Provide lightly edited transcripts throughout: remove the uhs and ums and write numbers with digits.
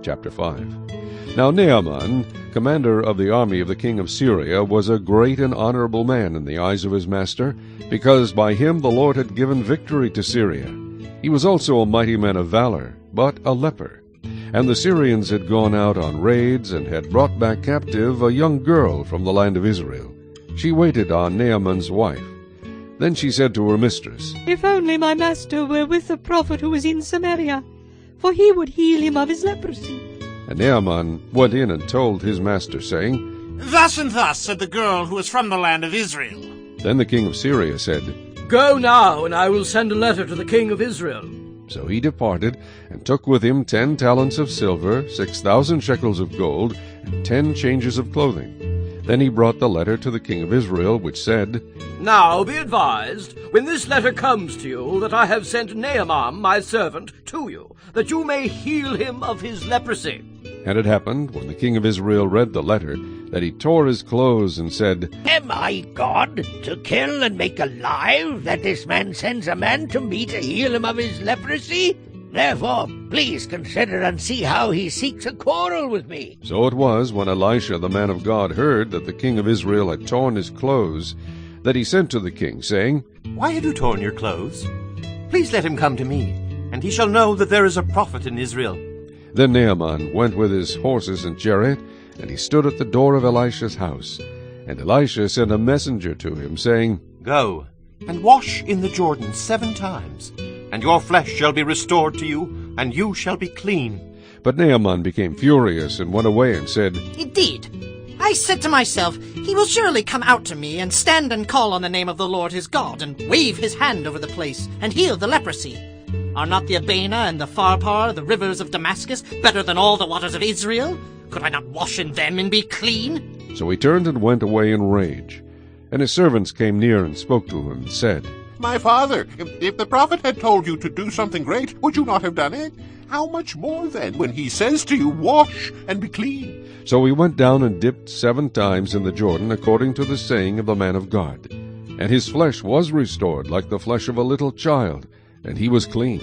Chapter 5. Now Naaman, commander of the army of the king of Syria, was a great and honorable man in the eyes of his master, because by him the Lord had given victory to Syria. He was also a mighty man of valor, but a leper. And the Syrians had gone out on raids, and had brought back captive a young girl from the land of Israel. She waited on Naaman's wife. Then she said to her mistress, "If only my master were with the prophet who is in Samaria, for he would heal him of his leprosy." And Naaman went in and told his master, saying, "Thus and thus said the girl who is from the land of Israel." Then the king of Syria said, "Go now, and I will send a letter to the king of Israel." So he departed, and took with him 10 talents of silver, 6,000 shekels of gold, and 10 changes of clothing. Then he brought the letter to the king of Israel, which said, Now be advised, when this letter comes to you, that I have sent Naaman my servant to you, that you may heal him of his leprosy. And it happened, when the king of Israel read the letter, that he tore his clothes and said, Am I God, to kill and make alive, that this man sends a man to me to heal him of his leprosy? Therefore, please consider and see how he seeks a quarrel with me. So it was, when Elisha the man of God heard that the king of Israel had torn his clothes, that he sent to the king, saying, "Why have you torn your clothes? Please let him come to me, and he shall know that there is a prophet in Israel." Then Naaman went with his horses and chariot, and he stood at the door of Elisha's house. And Elisha sent a messenger to him, saying, "Go, and wash in the Jordan 7 times, and your flesh shall be restored to you, and you shall be clean." But Naaman became furious, and went away, and said, Indeed, I said to myself, he will surely come out to me, and stand and call on the name of the Lord his God, and wave his hand over the place, and heal the leprosy. Are not the Abana and the Pharpar, the rivers of Damascus, better than all the waters of Israel? Could I not wash in them and be clean? So he turned and went away in rage. And his servants came near and spoke to him, and said, My father, if the prophet had told you to do something great, would you not have done it? How much more then, when he says to you, Wash and be clean? So he went down and dipped 7 times in the Jordan, according to the saying of the man of God. And his flesh was restored like the flesh of a little child, and he was clean.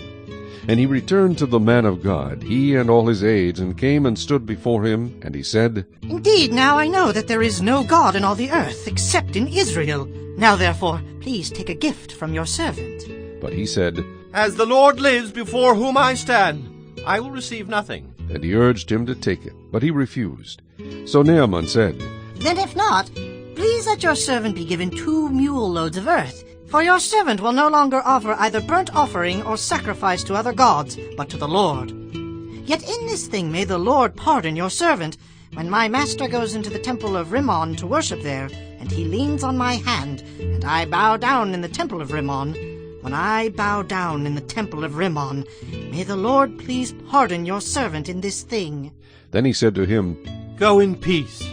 And he returned to the man of God, he and all his aides, and came and stood before him. And he said, Indeed, now I know that there is no God in all the earth, except in Israel. Now therefore, please take a gift from your servant. But he said, "As the Lord lives before whom I stand, I will receive nothing." And he urged him to take it, but he refused. So Naaman said, Then if not, please let your servant be given 2 mule loads of earth. For your servant will no longer offer either burnt offering or sacrifice to other gods, but to the Lord. Yet in this thing may the Lord pardon your servant, when my master goes into the temple of Rimmon to worship there, and he leans on my hand, and I bow down in the temple of Rimmon. When I bow down in the temple of Rimmon, may the Lord please pardon your servant in this thing. Then he said to him, "Go in peace."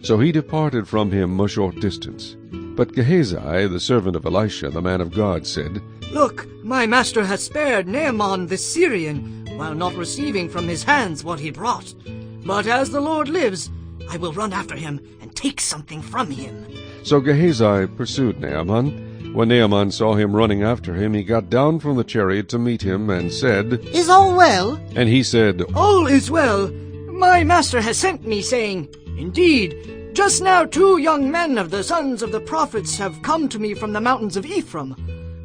So he departed from him a short distance. But Gehazi, the servant of Elisha, the man of God, said, Look, my master has spared Naaman the Syrian, while not receiving from his hands what he brought. But as the Lord lives, I will run after him and take something from him. So Gehazi pursued Naaman. When Naaman saw him running after him, he got down from the chariot to meet him, and said, Is all well? And he said, All is well. My master has sent me, saying, Indeed, just now 2 young men of the sons of the prophets have come to me from the mountains of Ephraim.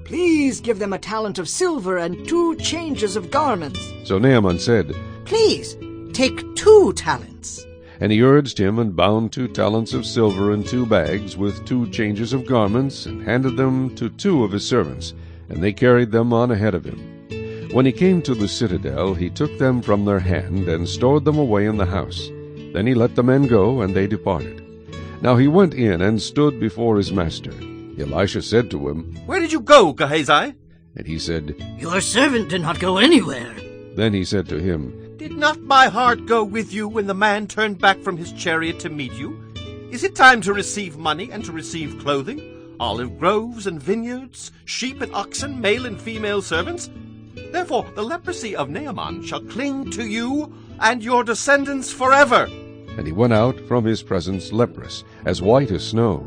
Please give them a talent of silver and 2 changes of garments. So Naaman said, Please, take 2 talents. And he urged him, and bound 2 talents of silver in 2 bags with 2 changes of garments, and handed them to 2 of his servants, and they carried them on ahead of him. When he came to the citadel, he took them from their hand, and stored them away in the house. Then he let the men go, and they departed. Now he went in and stood before his master. Elisha said to him, "Where did you go, Gehazi?" And he said, Your servant did not go anywhere. Then he said to him, "Did not my heart go with you when the man turned back from his chariot to meet you? Is it time to receive money and to receive clothing, olive groves and vineyards, sheep and oxen, male and female servants? Therefore the leprosy of Naaman shall cling to you and your descendants forever." And he went out from his presence leprous, as white as snow.